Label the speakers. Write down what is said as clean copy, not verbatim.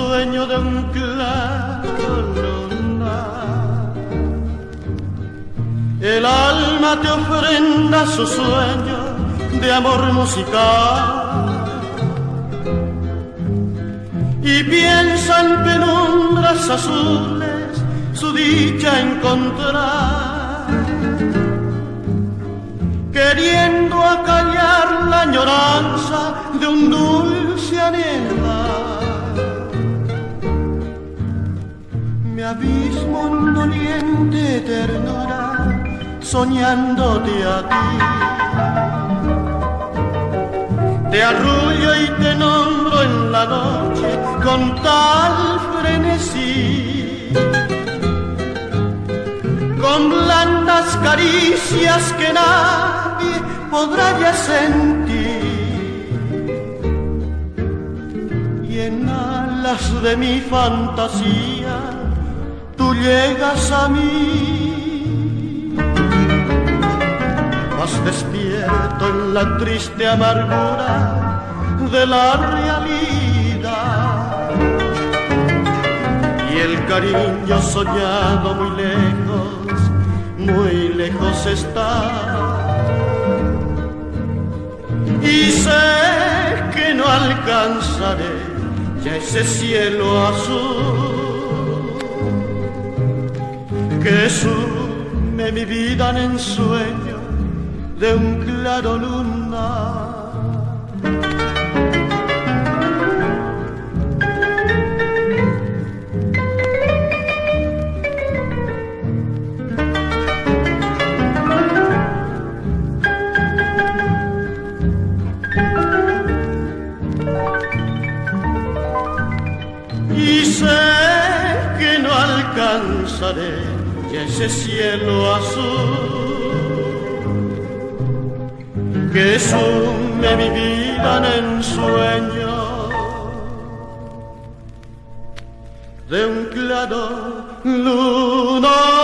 Speaker 1: sueño de un claro lunar. El alma te ofrenda su sueño de amor musical y piensa en penumbras azules su dicha encontrar, queriendo acallar la añoranza de un dulce anhelar. Me abismo en doliente ternura soñándote a ti. Te arrullo y te nombro en la noche con tal frenesí, con blandas caricias que nadie podrá ya sentir, y en alas de mi fantasía tú llegas a mí. Mas despierto en la triste amargura de la realidad, y el cariño soñado muy lejos está, y sé que no alcanzaré ya ese cielo azul que sume mi vida en ensueño de un claro lunar. Y sé que no alcanzaré ya ese cielo azul que sume mi vida en ensueño de un claro lunar.